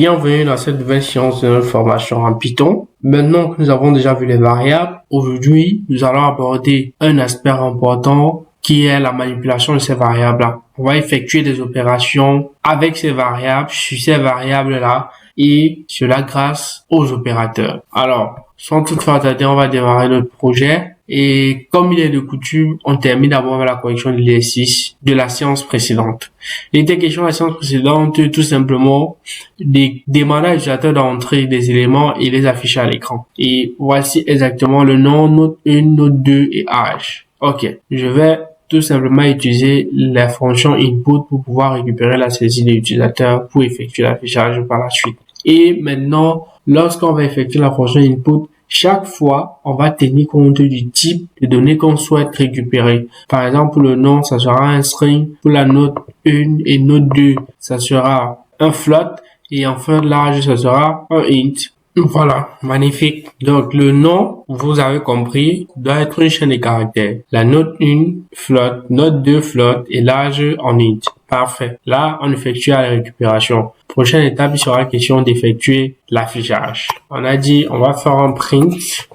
Bienvenue dans cette nouvelle séance de notre formation en Python. Maintenant que nous avons déjà vu les variables, aujourd'hui, nous allons aborder un aspect important qui est la manipulation de ces variables-là. On va effectuer des opérations avec ces variables, sur ces variables-là, et cela grâce aux opérateurs. Alors, sans toutefois tarder, on va démarrer notre projet. Et comme il est de coutume, on termine d'abord avec la correction de l'exercice de la séance précédente. Il était question de la séance précédente, tout simplement, de demander à l'utilisateur d'entrer des éléments et les afficher à l'écran. Et voici exactement le nom, note 1, note 2 et âge. Ok, je vais tout simplement utiliser la fonction input pour pouvoir récupérer la saisie de l'utilisateur pour effectuer l'affichage par la suite. Et maintenant, lorsqu'on va effectuer la fonction input, chaque fois, on va tenir compte du type de données qu'on souhaite récupérer. Par exemple, pour le nom, ça sera un string. Pour la note 1 et note 2, ça sera un float. Et enfin, l'âge, ça sera un int. Voilà, magnifique. Donc, le nom, vous avez compris, doit être une chaîne de caractères. La note 1, float, note 2, float et l'âge en int. Parfait. Là, on effectue la récupération. Prochaine étape, il sera question d'effectuer l'affichage. On a dit, on va faire un print.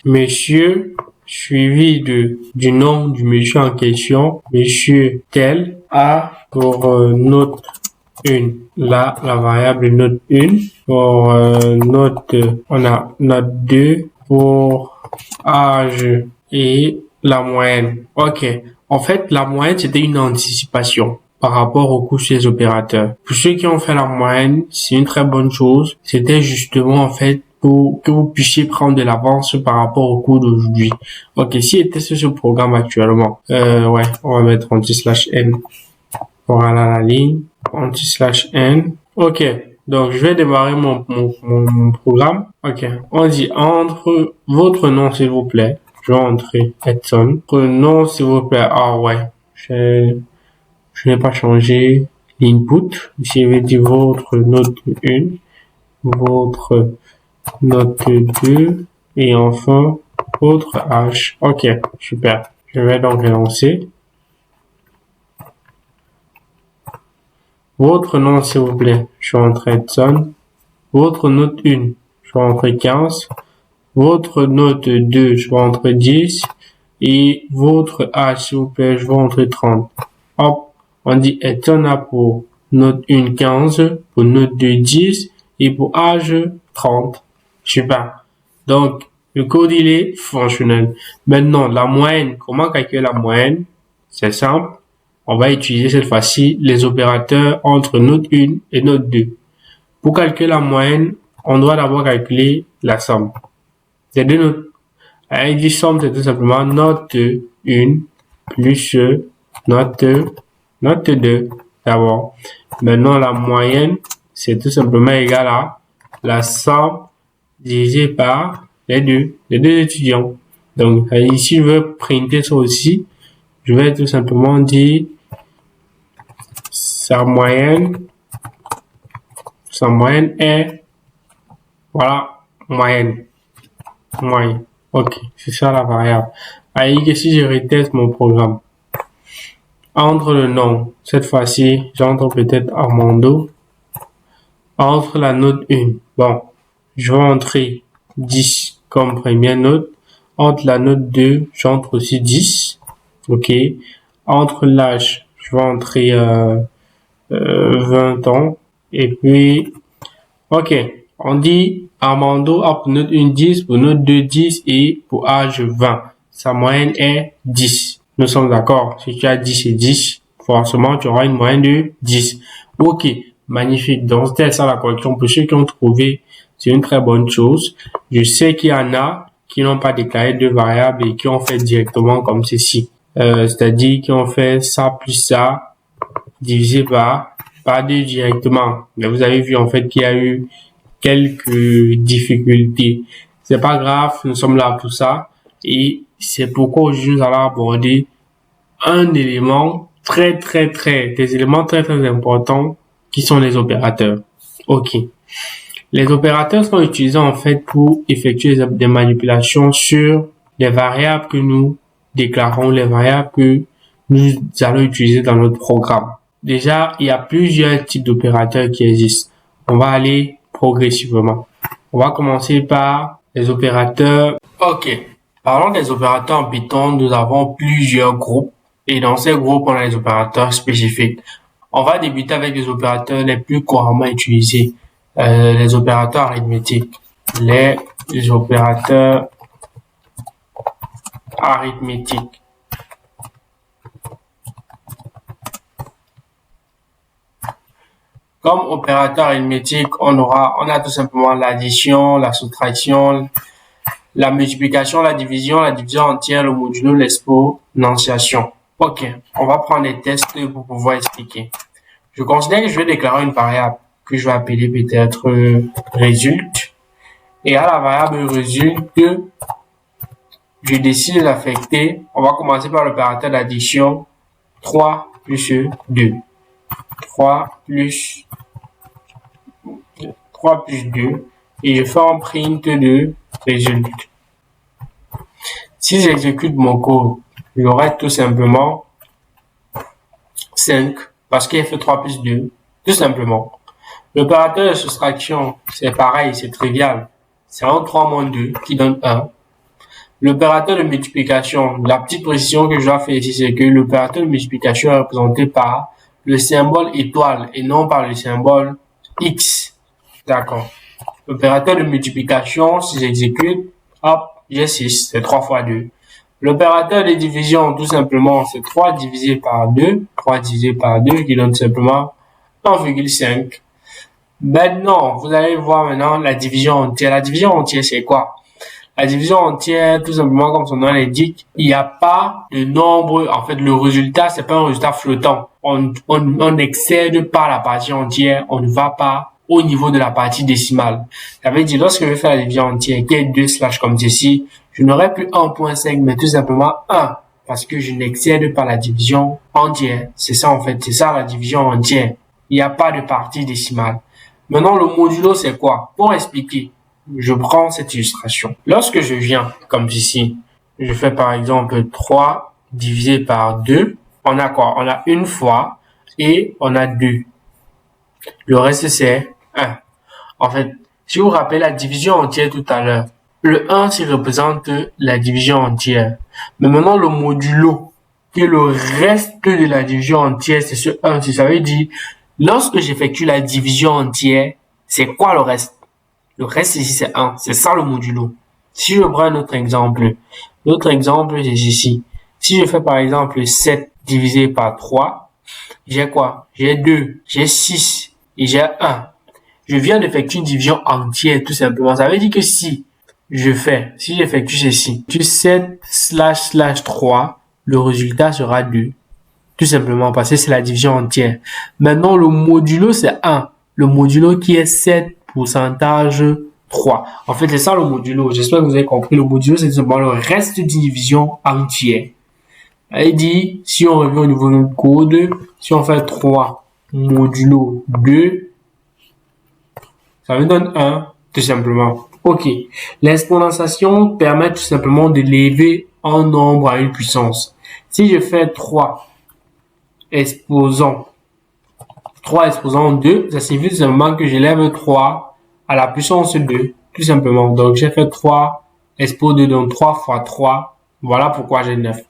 Monsieur, suivi du nom du monsieur en question. Monsieur tel a pour note 1. Là, la variable note 1. Pour note, on a note 2 pour âge et la moyenne. Ok. En fait, la moyenne, c'était une anticipation par rapport au coût chez les opérateurs. Pour ceux qui ont fait la moyenne, c'est une très bonne chose. C'était justement, en fait, pour que vous puissiez prendre de l'avance par rapport au coût d'aujourd'hui. Ok, si était sur ce programme actuellement, ouais, on va mettre anti/n pour aller à la ligne, anti/n. Ok, donc je vais démarrer mon programme. Ok, on dit entre votre nom, s'il vous plaît. Je vais entrer Edson. Votre nom, s'il vous plaît. Ah ouais, je n'ai pas changé l'input. Ici, je vais dire votre note 1, votre note 2 et enfin votre âge. Ok, super. Je vais donc relancer. Votre nom, s'il vous plaît. Je vais entrer Edson. Votre note 1, je vais entrer 15. Votre note 2, je vais entrer 10. Et votre âge, s'il vous plaît, je vais entrer 30. Hop, on dit Edson a pour note 1, 15, pour note 2, 10, et pour âge, 30. Super. Donc, le code, il est fonctionnel. Maintenant, la moyenne, comment calculer la moyenne? C'est simple. On va utiliser cette fois-ci les opérateurs entre note 1 et note 2. Pour calculer la moyenne, on doit d'abord calculer la somme des deux notes. Il dit somme, c'est tout simplement note 1 plus note 2 d'abord. Maintenant, la moyenne, c'est tout simplement égal à la somme divisé par les deux étudiants. Donc, ici, je veux printer ça aussi. Je vais tout simplement dire sa moyenne est, voilà, moyenne. Ok, c'est ça la variable. Si je reteste mon programme, entre le nom, cette fois-ci, j'entre peut-être Armando, entre la note 1, bon, je vais entrer 10 comme première note, entre la note 2, j'entre aussi 10, ok, entre l'âge, je vais entrer 20 ans, et puis, ok, on dit Armando a pour note 1 10, pour note 2 10 et pour âge 20. Sa moyenne est 10. Nous sommes d'accord. Si tu as 10 et 10, forcément tu auras une moyenne de 10. Ok, magnifique. Donc c'était ça la correction. Pour ceux qui ont trouvé, c'est une très bonne chose. Je sais qu'il y en a qui n'ont pas déclaré de variables et qui ont fait directement comme ceci. C'est-à-dire qui ont fait ça plus ça divisé par 2 directement. Mais vous avez vu en fait qu'il y a eu quelques difficultés. C'est pas grave, nous sommes là pour ça. Et c'est pourquoi aujourd'hui nous allons aborder des éléments très importants qui sont les opérateurs. Ok. Les opérateurs sont utilisés en fait pour effectuer des manipulations sur les variables que nous déclarons, les variables que nous allons utiliser dans notre programme. Déjà, il y a plusieurs types d'opérateurs qui existent. On va aller progressivement. On va commencer par les opérateurs. Ok. Parlons des opérateurs en Python. Nous avons plusieurs groupes. Et dans ces groupes, on a les opérateurs spécifiques. On va débuter avec les opérateurs les plus couramment utilisés. Les opérateurs arithmétiques. Les opérateurs arithmétiques. Comme opérateur arithmétique, on a tout simplement l'addition, la soustraction, la multiplication, la division entière, le modulo, l'exponentiation. Ok, on va prendre des tests pour pouvoir expliquer. Je considère que je vais déclarer une variable que je vais appeler peut-être résulte. Et à la variable résulte, je décide d'affecter, on va commencer par l'opérateur d'addition, 3 plus 2. 3 plus 2 et je fais un print de résulte. Si j'exécute mon code, j'aurai tout simplement 5 parce qu'il fait 3 plus 2, tout simplement. L'opérateur de soustraction, c'est pareil, c'est trivial. C'est un 3 moins 2 qui donne 1. L'opérateur de multiplication, la petite précision que je dois faire ici, c'est que l'opérateur de multiplication est représenté par le symbole étoile et non par le symbole X. D'accord. L'opérateur de multiplication, si j'exécute, hop, j'ai 6, c'est 3 fois 2. L'opérateur de division, tout simplement, c'est 3 divisé par 2, 3 divisé par 2, qui donne simplement 1,5. Maintenant, vous allez voir maintenant la division entière. La division entière, c'est quoi? La division entière, tout simplement, comme son nom l'indique, il n'y a pas de nombre. En fait, le résultat, c'est pas un résultat flottant. On n'excède pas la partie entière. On ne va pas au niveau de la partie décimale. Ça veut dire, lorsque je vais faire la division entière, qui est 2 slash comme ceci, je n'aurai plus 1.5, mais tout simplement 1. Parce que je n'excède pas la division entière. C'est ça, en fait. C'est ça, la division entière. Il n'y a pas de partie décimale. Maintenant, le modulo, c'est quoi? Pour expliquer, je prends cette illustration. Lorsque je viens, comme ici, je fais par exemple 3 divisé par 2. On a quoi? On a une fois et on a 2. Le reste, c'est 1. En fait, si vous vous rappelez la division entière tout à l'heure, le 1, ça représente la division entière. Mais maintenant, le modulo, qui est le reste de la division entière, c'est ce 1. Ça veut dire, lorsque j'effectue la division entière, c'est quoi le reste? Le reste ici, c'est 1. C'est ça le modulo. Si je prends un autre exemple, l'autre exemple, c'est ici. Si je fais par exemple 7 divisé par 3, j'ai quoi? J'ai 2, j'ai 6 et j'ai 1. Je viens d'effectuer une division entière, tout simplement. Ça veut dire que si j'effectue ceci, 7 slash 3, le résultat sera 2. Tout simplement parce que c'est la division entière. Maintenant, le modulo, c'est 1. Le modulo qui est 7 pourcentage 3. En fait, c'est ça le modulo. J'espère que vous avez compris. Le modulo, c'est tout simplement le reste d'une division entière. Il dit, si on revient au niveau de notre code, si on fait 3 modulo 2, ça me donne 1, tout simplement. Ok. L'exponentiation permet tout simplement de lever un nombre à une puissance. Si je fais 3 exposant 2, ça signifie tout simplement que j'élève 3 à la puissance 2, tout simplement. Donc, j'ai fait 3 expo 2, donc 3 fois 3. Voilà pourquoi j'ai 9.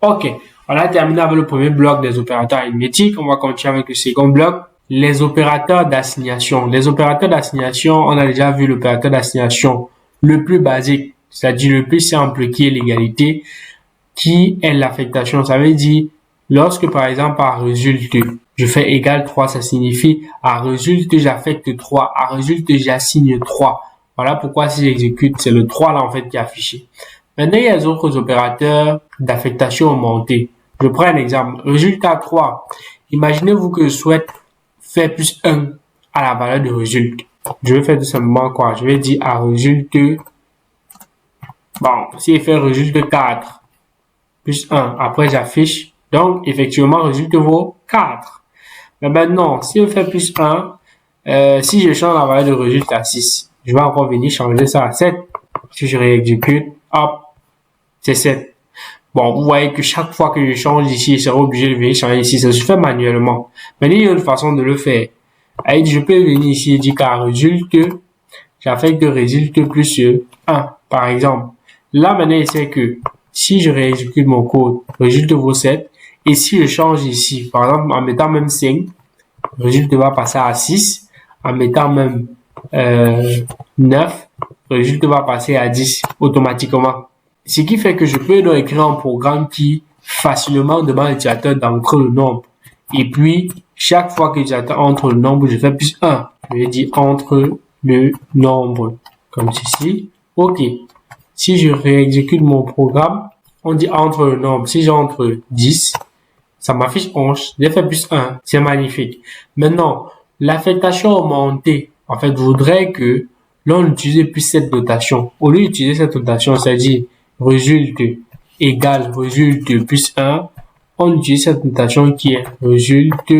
Ok, on a terminé avec le premier bloc des opérateurs arithmétiques. On va continuer avec le second bloc, les opérateurs d'assignation. Les opérateurs d'assignation, on a déjà vu l'opérateur d'assignation le plus basique, c'est-à-dire le plus simple qui est l'égalité, qui est l'affectation. Ça veut dire, lorsque par exemple à résulte, je fais égal 3, ça signifie à résulte, j'affecte 3, à résulte, j'assigne 3. Voilà pourquoi si j'exécute, c'est le 3 là en fait qui est affiché. Maintenant, il y a les autres opérateurs d'affectation augmentée. Je prends un exemple. Résultat 3. Imaginez-vous que je souhaite faire plus 1 à la valeur de résulte. Je vais faire tout simplement quoi? Je vais dire à résulte, bon, si il fait résulte 4 plus 1, après j'affiche. Donc, effectivement, résulte vaut 4. Mais maintenant, si je fais plus 1, si je change la valeur de résulte à 6, je vais encore venir changer ça à 7. Si je réexécute, hop, c'est 7. Bon, vous voyez que chaque fois que je change ici, je serai obligé de venir changer ici. Ça se fait manuellement. Mais il y a une façon de le faire. Et je peux venir ici et dire qu'à résulte, j'affecte résulte plus 1, par exemple. Là, maintenant, c'est que si je réexécute mon code, résulte vaut 7. Et si je change ici, par exemple, en mettant même 5, résulte va passer à 6. En mettant même 9, résulte va passer à 10 automatiquement. Ce qui fait que je peux donc écrire un programme qui facilement demande à l'utilisateur d'entrer le nombre. Et puis, chaque fois que l'utilisateur entre le nombre, je fais plus 1. Je vais dire entre le nombre, comme ceci. OK. Si je réexécute mon programme, on dit entre le nombre. Si j'entre 10, ça m'affiche 11. J'ai fait plus 1. C'est magnifique. Maintenant, l'affectation augmentée, en fait, voudrait que l'on utilise plus cette notation. Au lieu d'utiliser cette notation, c'est-à-dire résulte égale résulte plus 1, on utilise cette notation qui est résulte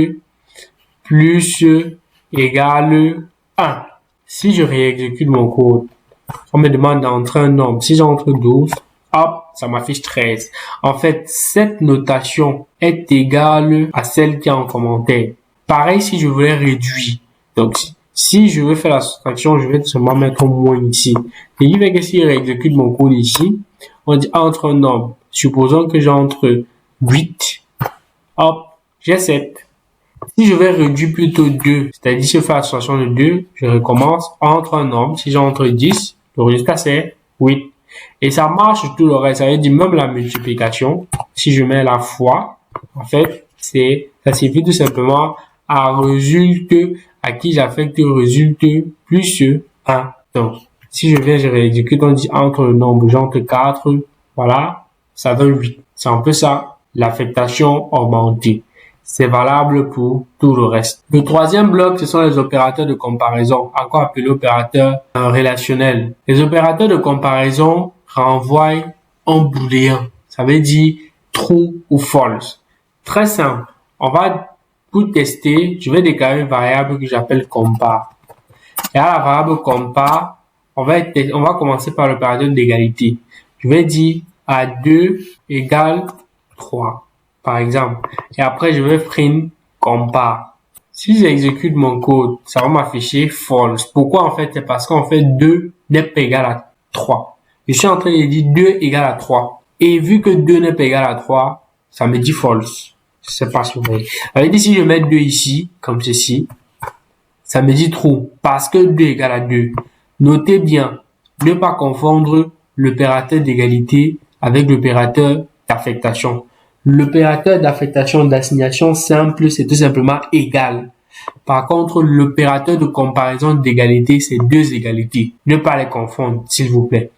plus égale 1. Si je réexécute mon code, on me demande d'entrer un nombre. Si j'entre 12, hop, ça m'affiche 13. En fait, cette notation est égale à celle qui est en commentaire. Pareil, si je voulais réduire. Donc, si je veux faire la soustraction, je vais tout simplement mettre moins ici. Et il fait que si je réexécute mon code ici, on dit entre un nombre. Supposons que j'entre 8. Hop, j'ai 7. Si je vais réduire plutôt 2, c'est-à-dire si je fais la soustraction de 2, je recommence entre un nombre. Si j'entre 10, le résultat c'est 8. Et ça marche sur tout le reste. Ça veut dire même la multiplication. Si je mets la fois, en fait, ça suffit tout simplement à résulte à qui j'affecte résulte plus 1. Donc, si je réexécute, on dit entre le nombre, j'entre 4, voilà, ça donne 8. C'est un peu ça, l'affectation augmentée. C'est valable pour tout le reste. Le troisième bloc, ce sont les opérateurs de comparaison, encore appelés opérateurs relationnels. Les opérateurs de comparaison renvoient un booléen. Ça veut dire true ou false. Très simple. Pour tester, je vais déclarer une variable que j'appelle compare. Et à la variable compare, on va commencer par l'opérateur d'égalité. Je vais dire A2 égale 3. Par exemple. Et après, je vais print compare. Si j'exécute mon code, ça va m'afficher false. Pourquoi en fait? C'est parce qu'en fait, 2 n'est pas égal à 3. Je suis en train de dire 2 égale à 3. Et vu que 2 n'est pas égal à 3, ça me dit false. Je sais pas si vous voyez. Ça veut dire si je mets 2 ici, comme ceci, ça me dit true. Parce que 2 égale à 2. Notez bien, ne pas confondre l'opérateur d'égalité avec l'opérateur d'affectation. L'opérateur d'affectation d'assignation simple, c'est tout simplement égal. Par contre, l'opérateur de comparaison d'égalité, c'est deux égalités. Ne pas les confondre, s'il vous plaît.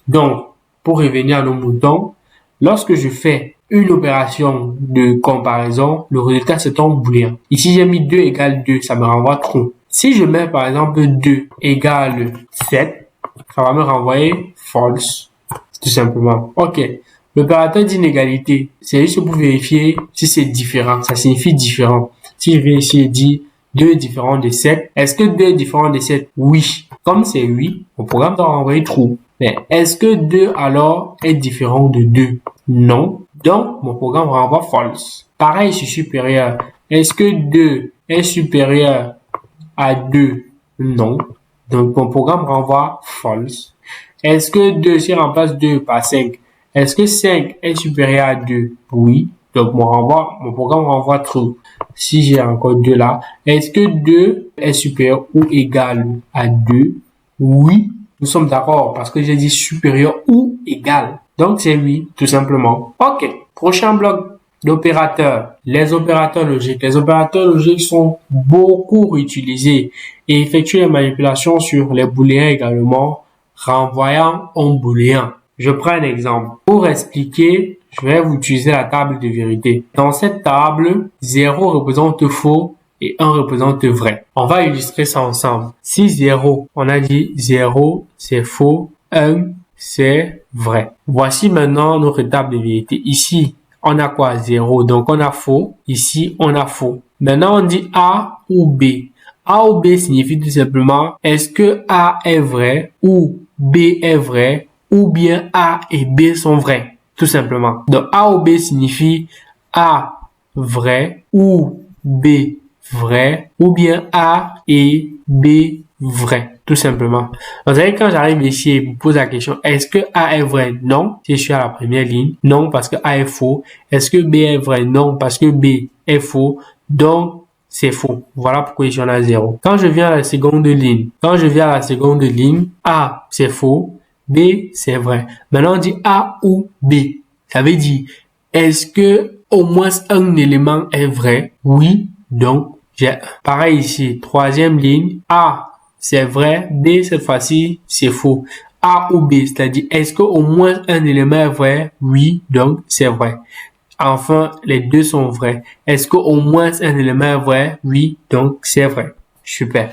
Donc, pour revenir à nos moutons, lorsque je fais une opération de comparaison, le résultat c'est un booléen. Ici, j'ai mis 2 égale 2, ça me renvoie true. Si je mets par exemple 2 égale 7, ça va me renvoyer false, tout simplement. Ok. L'opérateur d'inégalité, c'est juste pour vérifier si c'est différent. Ça signifie différent. Si je viens ici et dire 2 est différent de 7, est-ce que 2 est différent de 7? Oui. Comme c'est oui, mon programme doit renvoyer true. Mais est-ce que 2 alors est différent de 2? Non. Donc, mon programme renvoie false. Pareil sur supérieur. Est-ce que 2 est supérieur à 2? Non. Donc, mon programme renvoie false. Est-ce que 2, si je remplace 2 par 5, est-ce que 5 est supérieur à 2? Oui. Donc, mon programme renvoie true. Si j'ai encore 2 là, est-ce que 2 est supérieur ou égal à 2? Oui. Nous sommes d'accord parce que j'ai dit supérieur ou égal. Donc, c'est oui, tout simplement. OK. Prochain bloc d'opérateurs. Les opérateurs logiques. Les opérateurs logiques sont beaucoup utilisés et effectuent les manipulations sur les booléens également, renvoyant un booléen. Je prends un exemple. Pour expliquer, je vais vous utiliser la table de vérité. Dans cette table, 0 représente faux et 1 représente vrai. On va illustrer ça ensemble. Si 0, on a dit 0, c'est faux, 1, c'est vrai. Voici maintenant notre table de vérité. Ici, on a quoi? 0. Donc, on a faux. Ici, on a faux. Maintenant, on dit A ou B. A ou B signifie tout simplement, est-ce que A est vrai ou B est vrai ou bien A et B sont vrais, tout simplement. Donc, A ou B signifie A vrai ou B vrai, ou bien A et B vrai, tout simplement. Vous savez, quand j'arrive ici et je me pose la question, est-ce que A est vrai? Non, si je suis à la première ligne. Non, parce que A est faux. Est-ce que B est vrai? Non, parce que B est faux. Donc, c'est faux. Voilà pourquoi ici on a 0. Quand je viens à la seconde ligne, A, c'est faux. B, c'est vrai. Maintenant, on dit A ou B. Ça veut dire, est-ce que au moins un élément est vrai? Oui, donc j'ai pareil ici, troisième ligne, A, c'est vrai, B, cette fois-ci, c'est faux. A ou B, c'est-à-dire, est-ce qu'au moins un élément est vrai? Oui, donc c'est vrai. Enfin, les deux sont vrais. Est-ce qu'au moins un élément est vrai? Oui, donc c'est vrai. Super.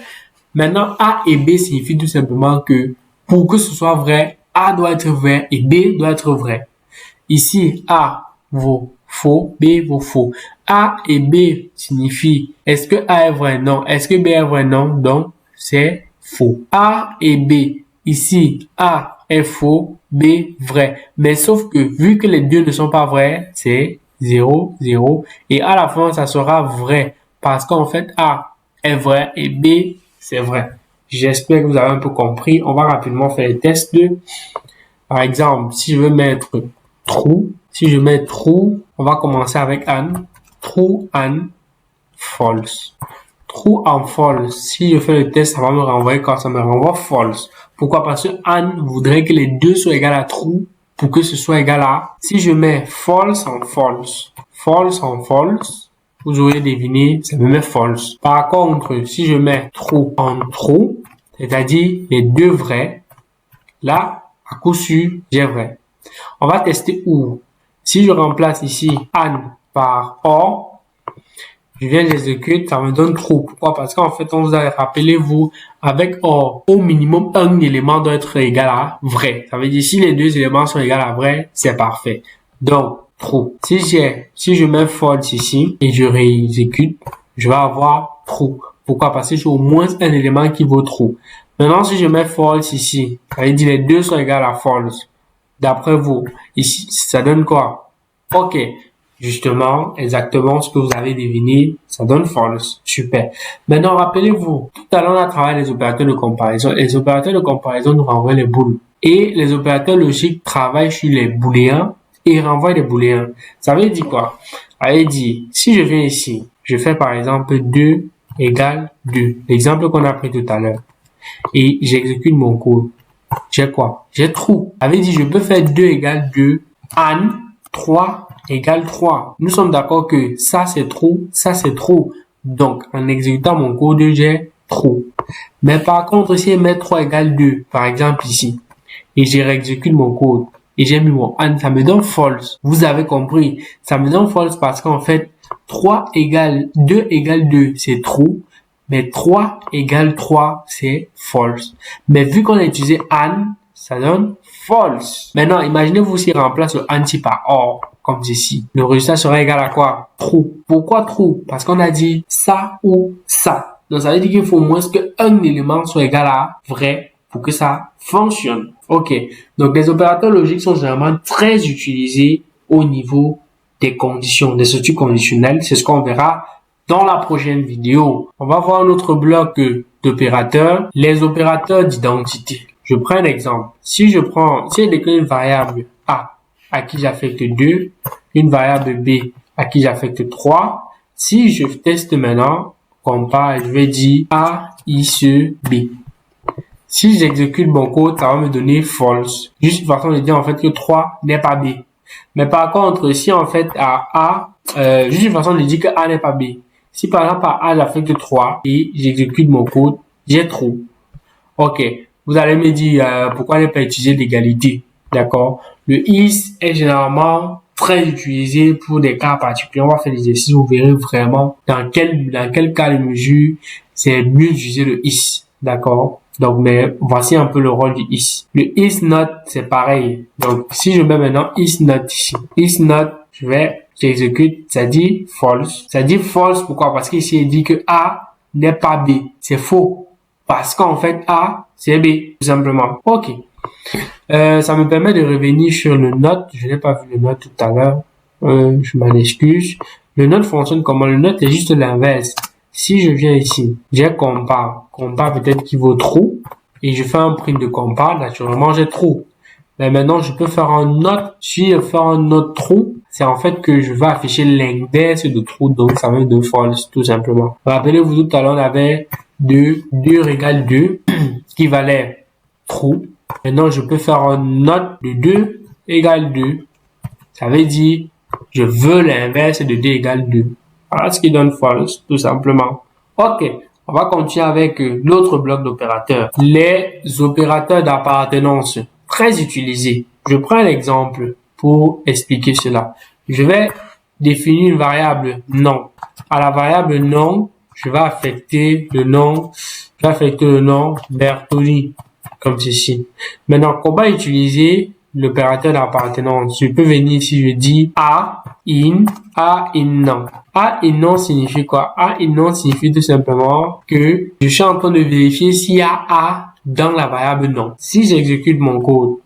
Maintenant, A et B signifie tout simplement que pour que ce soit vrai, A doit être vrai et B doit être vrai. Ici, A vaut faux, B vaut faux. A et B signifie est-ce que A est vrai? Non. Est-ce que B est vrai? Non. Donc, c'est faux. A et B. Ici, A est faux, B vrai. Mais sauf que vu que les deux ne sont pas vrais, c'est 0, 0. Et à la fin, ça sera vrai. Parce qu'en fait, A est vrai et B, c'est vrai. J'espère que vous avez un peu compris. On va rapidement faire les tests de, par exemple, si je veux mettre true, on va commencer avec Anne. True and false. True and false. Si je fais le test, ça va me renvoyer quand ça me renvoie false. Pourquoi? Parce que Anne voudrait que les deux soient égales à true pour que ce soit égal à. Si je mets false en false, vous aurez deviné, ça me met false. Par contre, si je mets true en true, c'est-à-dire les deux vrais, là, à coup sûr, j'ai vrai. On va tester où? Si je remplace ici Anne par or, je viens j'exécute, ça me donne true. Pourquoi? Parce qu'en fait, on vous a rappelé, vous, avec or, au minimum, un élément doit être égal à vrai. Ça veut dire, si les deux éléments sont égaux à vrai, c'est parfait. Donc, true. Si je mets false ici, et je réexécute, je vais avoir true. Pourquoi? Parce que j'ai au moins un élément qui vaut true. Maintenant, si je mets false ici, ça veut dire les deux sont égaux à false. D'après vous, ici, ça donne quoi? Ok. Justement, exactement ce que vous avez deviné, ça donne false. Super. Maintenant, rappelez-vous, tout à l'heure, on a travaillé les opérateurs de comparaison. Les opérateurs de comparaison nous renvoient les booles. Et les opérateurs logiques travaillent sur les booléens et renvoient les booléens. Ça veut dire quoi? Ça veut dire, si je viens ici, je fais par exemple 2 égale 2. L'exemple qu'on a pris tout à l'heure. Et j'exécute mon code. J'ai quoi? J'ai true. Ça veut dire, je peux faire 2 égale 2, and 3 égale 3. Nous sommes d'accord que ça c'est true, ça c'est true. Donc, en exécutant mon code, j'ai true. Mais par contre, si je mets 3 égale 2, par exemple ici, et je réexécute mon code, et j'ai mis mon and, ça me donne false. Vous avez compris? Ça me donne false parce qu'en fait, 3 égale 2 égale 2, c'est true. Mais 3 égale 3, c'est false. Mais vu qu'on a utilisé and, ça donne false. Maintenant, imaginez-vous si on remplace le and par or, comme ici. Le résultat sera égal à quoi? True. Pourquoi true? Parce qu'on a dit ça ou ça. Donc, ça veut dire qu'il faut au moins qu'un élément soit égal à vrai pour que ça fonctionne. Ok. Donc, les opérateurs logiques sont généralement très utilisés au niveau des conditions, des structures conditionnelles. C'est ce qu'on verra dans la prochaine vidéo. On va voir un autre bloc d'opérateurs, les opérateurs d'identité. Je prends un exemple. Si je déclare une variable A à qui j'affecte 2, une variable B à qui j'affecte 3, si je teste maintenant, compare, je vais dire A, I, C, B. Si j'exécute mon code, ça va me donner false. Juste une façon de dire en fait que 3 n'est pas B. Mais par contre, si en fait à A, juste une façon de dire que A n'est pas B. Si par exemple à A j'affecte 3 et j'exécute mon code, j'ai true. Ok. Vous allez me dire pourquoi ne pas utiliser l'égalité. D'accord. Le is est généralement très utilisé pour des cas particuliers. On va faire l'exercice, vous verrez vraiment dans quel cas de mesure c'est mieux d'utiliser le is. D'accord. Donc, mais voici un peu le rôle du is. Le is not, c'est pareil. Donc, si je mets maintenant is not ici. Is not, j'exécute, ça dit false. Ça dit false, pourquoi? Parce qu'ici, il dit que A n'est pas B. C'est faux. Parce qu'en fait, A, c'est B, tout simplement. Ok. Ça me permet de revenir sur le not. Je n'ai pas vu le not tout à l'heure. Je m'en excuse. Le not fonctionne comment? Le not est juste l'inverse. Si je viens ici, j'ai compare. Compare peut-être qui vaut true. Et je fais un print de compare. Naturellement, j'ai true. Mais maintenant, je peux faire un autre. Si je fais un autre true, c'est en fait que je vais afficher l'index de true. Donc, ça va être de false, tout simplement. Rappelez-vous, tout à l'heure, on avait 2 égale 2, qui valait true. Maintenant, je peux faire un note de 2 égale 2. Ça veut dire, je veux l'inverse de 2 égale 2. Voilà ce qui donne false, tout simplement. Ok, on va continuer avec l'autre bloc d'opérateurs. Les opérateurs d'appartenance, très utilisés. Je prends l'exemple pour expliquer cela. Je vais définir une variable non. À la variable non, je vais affecter le nom Bertoni, comme ceci. Maintenant, comment utiliser l'opérateur d'appartenance? Je peux venir ici, je dis A in non. A in non signifie quoi? A in non signifie tout simplement que je suis en train de vérifier s'il y a A dans la variable non. Si j'exécute mon code,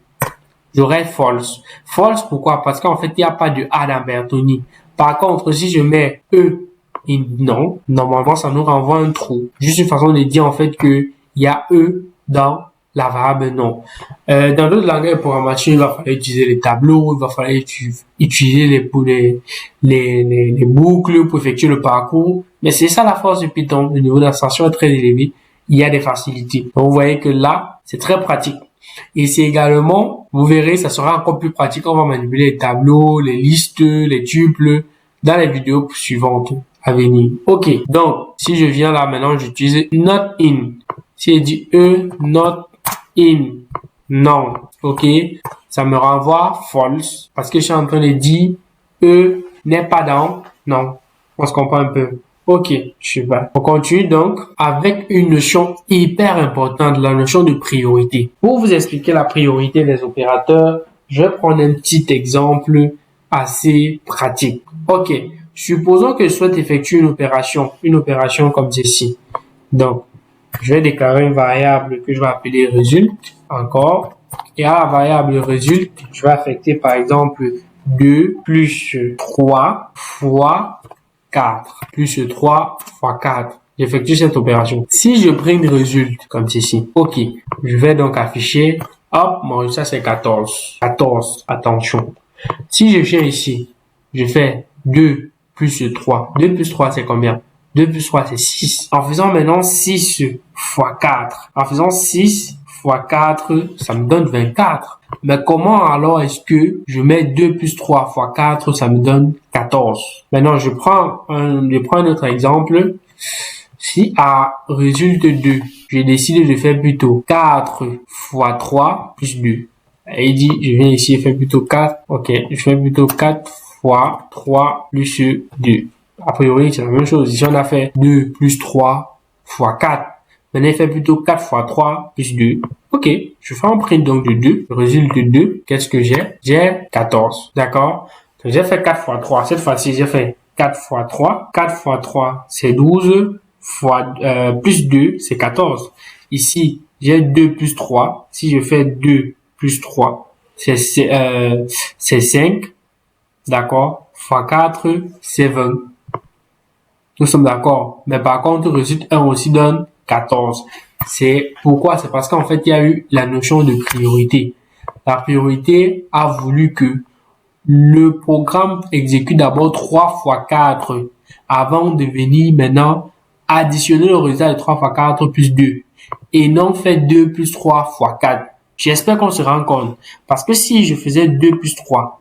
j'aurai false. False, pourquoi? Parce qu'en fait, il n'y a pas de A dans Bertoni. Par contre, si je mets E in non, normalement, ça nous renvoie un trou. Juste une façon de dire en fait que il y a E dans la variable non. Dans d'autres langages de programmation, il va falloir utiliser les tableaux, il va falloir utiliser les boucles pour effectuer le parcours. Mais c'est ça la force du Python. Le niveau d'abstraction est très élevé. Il y a des facilités. Donc, vous voyez que là, c'est très pratique. Et c'est également, vous verrez, ça sera encore plus pratique. On va manipuler les tableaux, les listes, les tuples dans les vidéos suivantes à venir. Ok. Donc, si je viens là maintenant, j'utilise not in. Si je dis not in, non. Ok. Ça me renvoie false parce que je suis en train de dire n'est pas dans non. On se comprend un peu. Ok, super. On continue donc avec une notion hyper importante, la notion de priorité. Pour vous expliquer la priorité des opérateurs, je vais prendre un petit exemple assez pratique. Ok, supposons que je souhaite effectuer une opération comme ceci. Donc, je vais déclarer une variable que je vais appeler résulte encore. Et à la variable résulte, je vais affecter par exemple 2 plus 3 fois 4 plus 3 fois 4. J'effectue cette opération. Si je prends résulte comme ceci, ok, je vais donc afficher, hop, mon résultat c'est 14. 14, attention. Si je viens ici, je fais 2 plus 3. 2 plus 3 c'est combien? 2 plus 3 c'est 6. En faisant maintenant 6 fois 4. En faisant 6 fois 4, ça me donne 24. Mais comment alors est-ce que je mets 2 plus 3 fois 4, ça me donne 14. Maintenant, je prends un autre exemple. Si A résulte 2, j'ai décidé de faire plutôt 4 fois 3 plus 2. Et il dit, je viens ici et faire plutôt 4. Ok, je fais plutôt 4 fois 3 plus 2. A priori, c'est la même chose. Ici, on a fait 2 plus 3 fois 4. Maintenant, il fait plutôt 4 fois 3 plus 2. Ok, je fais un print donc de 2. Le résultat de 2, qu'est-ce que j'ai? J'ai 14. D'accord? Donc, j'ai fait 4 fois 3. Cette fois-ci, j'ai fait 4 fois 3. 4 fois 3, c'est 12. Plus 2, c'est 14. Ici, j'ai 2 plus 3. Si je fais 2 plus 3, c'est 5. D'accord? Fois 4, c'est 20. Nous sommes d'accord. Mais par contre, le résultat 1 aussi donne 14. C'est pourquoi? C'est parce qu'en fait, il y a eu la notion de priorité. La priorité a voulu que le programme exécute d'abord 3 fois 4 avant de venir maintenant additionner le résultat de 3 fois 4 plus 2 et non fait 2 plus 3 fois 4. J'espère qu'on se rend compte. Parce que si je faisais 2 plus 3,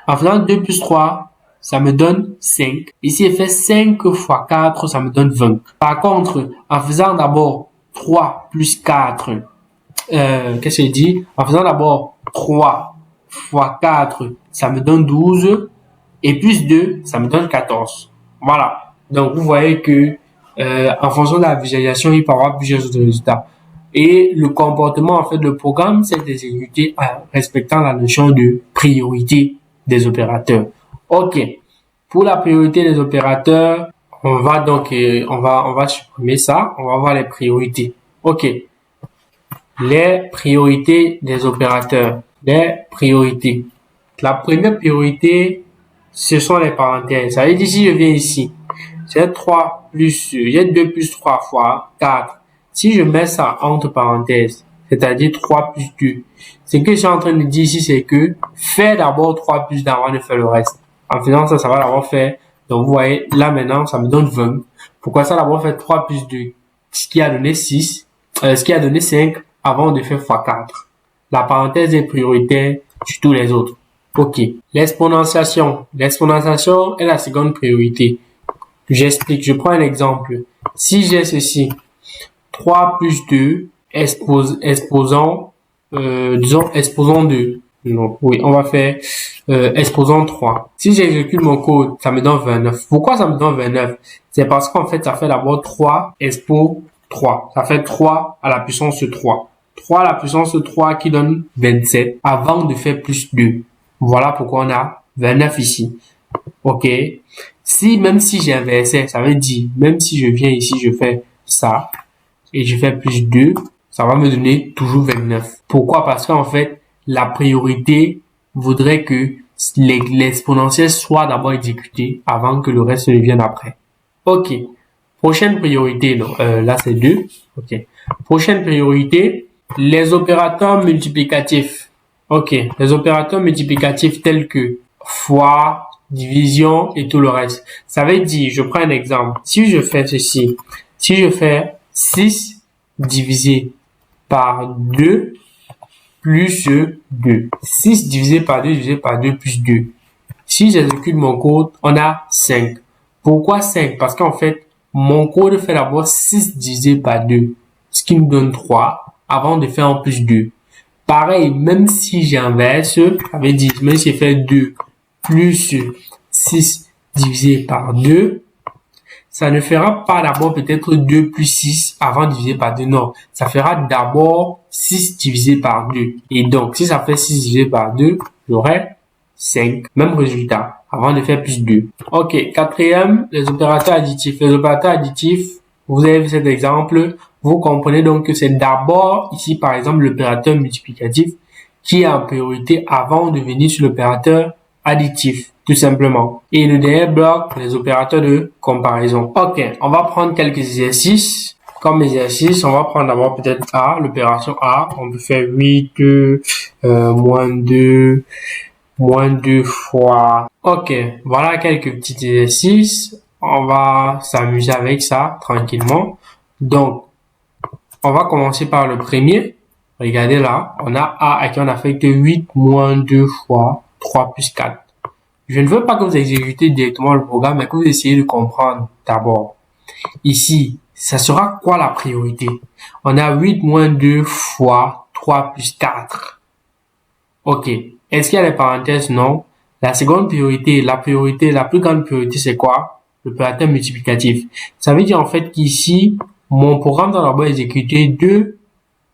en faisant 2 plus 3, ça me donne 5. Ici, je fais 5 fois 4, ça me donne 20. Par contre, en faisant d'abord 3 plus 4, qu'est-ce que je dis? En faisant d'abord 3 fois 4, ça me donne 12. Et plus 2, ça me donne 14. Voilà. Donc, vous voyez que en fonction de la visualisation, il peut y avoir plusieurs autres résultats. Et le comportement, en fait, le programme, c'est exécuté en respectant la notion de priorité des opérateurs. Ok. Pour la priorité des opérateurs, on va donc, on va supprimer ça. On va voir les priorités. Ok. Les priorités des opérateurs. Les priorités. La première priorité, ce sont les parenthèses. Ça veut dire, si je viens ici, j'ai 2 plus 3 fois 4. Si je mets ça entre parenthèses, c'est-à-dire 3 plus 2, ce que je suis en train de dire ici, c'est que fais d'abord 3 plus 2 avant de faire le reste. En faisant ça, ça va d'abord faire. Donc, vous voyez, là maintenant, ça me donne 20. Pourquoi ça d'abord faire 3 plus 2, ce qui a donné 6, ce qui a donné 5 avant de faire fois 4. La parenthèse est prioritaire sur tous les autres. Ok. L'exponentiation. L'exponentiation est la seconde priorité. J'explique. Je prends un exemple. Si j'ai ceci, 3 plus 2, exposant 2. Non, oui, on va faire exposant 3. Si j'exécute mon code, ça me donne 29. Pourquoi ça me donne 29? C'est parce qu'en fait, ça fait d'abord 3 expo 3. Ça fait 3 à la puissance 3. 3 à la puissance 3 qui donne 27 avant de faire plus 2. Voilà pourquoi on a 29 ici. Ok. Même si j'ai inversé, ça veut dire, même si je viens ici, je fais ça, et je fais plus 2, ça va me donner toujours 29. Pourquoi? Parce qu'en fait, la priorité voudrait que l'exponentielle soit d'abord exécutée avant que le reste ne vienne après. Ok. Prochaine priorité, non, là c'est 2. Ok. Prochaine priorité, les opérateurs multiplicatifs. Ok. Les opérateurs multiplicatifs tels que fois, division et tout le reste. Ça veut dire, je prends un exemple. Si je fais ceci, si je fais 6 divisé par 2 plus 2. 6 divisé par 2 divisé par 2 plus 2. Si j'exécute mon code, on a 5. Pourquoi 5? Parce qu'en fait, mon code fait d'abord 6 divisé par 2, ce qui nous donne 3, avant de faire en plus 2. Pareil, même si j'inverse, ça veut dire, même si je fais 2 plus 6 divisé par 2, ça ne fera pas d'abord peut-être 2 plus 6 avant de diviser par 2. Non, ça fera d'abord 6 divisé par 2. Et donc, si ça fait 6 divisé par 2, j'aurai 5. Même résultat, avant de faire plus 2. Ok, quatrième, les opérateurs additifs. Les opérateurs additifs, vous avez vu cet exemple. Vous comprenez donc que c'est d'abord, ici par exemple, l'opérateur multiplicatif qui est en priorité avant de venir sur l'opérateur additif, tout simplement. Et le dernier bloc, les opérateurs de comparaison. Ok, on va prendre quelques exercices. Comme exercice, on va prendre d'abord peut-être A, l'opération A. On peut faire 8, moins 2 fois. Ok, voilà quelques petits exercices. On va s'amuser avec ça tranquillement. Donc, on va commencer par le premier. Regardez là, on a A à qui on affecte 8 moins 2 fois 3 plus 4. Je ne veux pas que vous exécutez directement le programme, mais que vous essayez de comprendre d'abord. Ici, ça sera quoi la priorité? On a 8 moins 2 fois 3 plus 4. Ok. Est-ce qu'il y a des parenthèses? Non. La seconde priorité, la plus grande priorité, c'est quoi? L'opérateur multiplicatif. Ça veut dire en fait qu'ici, mon programme doit d'abord exécuter 2.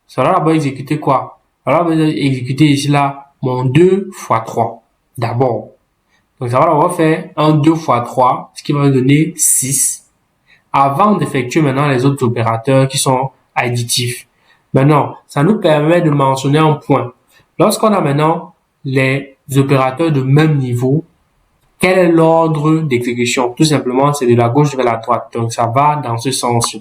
Ça va d'abord exécuter quoi? Ça va d'abord exécuter ici là, mon 2 fois 3. D'abord. Donc ça va d'abord faire un 2 fois 3, ce qui va me donner 6. Avant d'effectuer maintenant les autres opérateurs qui sont additifs. Maintenant, ça nous permet de mentionner un point. Lorsqu'on a maintenant les opérateurs de même niveau, quel est l'ordre d'exécution? Tout simplement, c'est de la gauche vers la droite. Donc, ça va dans ce sens.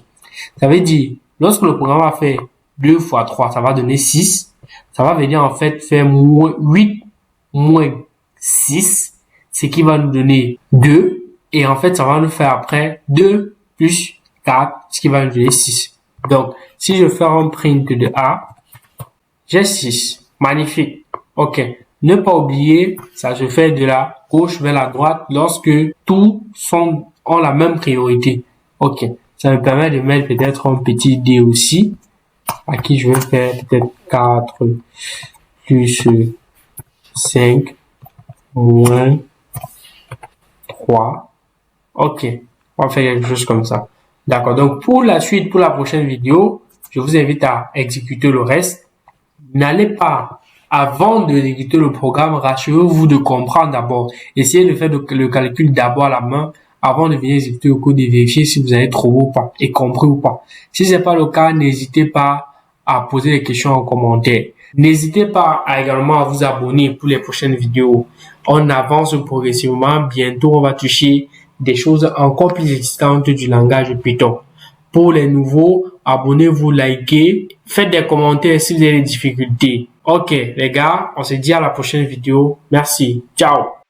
Ça veut dire, lorsque le programme va faire 2 fois 3, ça va donner 6. Ça va venir en fait faire 8 moins 6, ce qui va nous donner 2. Et en fait, ça va nous faire après 2 plus 4, ce qui va nous donner 6. Donc, si je fais un print de A, j'ai 6. Magnifique. Ok. Ne pas oublier, ça se fait de la gauche vers la droite lorsque tous ont la même priorité. Ok. Ça me permet de mettre peut-être un petit D aussi, à qui je vais faire peut-être 4 plus 5 moins 3. Ok. On va faire quelque chose comme ça. D'accord. Donc, pour la suite, pour la prochaine vidéo, je vous invite à exécuter le reste. N'allez pas, avant de exécuter le programme, rassurez-vous de comprendre d'abord. Essayez de faire le calcul d'abord à la main avant de venir exécuter le code et vérifier si vous avez trouvé ou pas et compris ou pas. Si c'est pas le cas, n'hésitez pas à poser des questions en commentaire. N'hésitez pas également à vous abonner pour les prochaines vidéos. On avance progressivement. Bientôt, on va toucher des choses encore plus excitantes du langage Python. Pour les nouveaux, abonnez-vous, likez, faites des commentaires si vous avez des difficultés. Ok, les gars, on se dit à la prochaine vidéo. Merci. Ciao.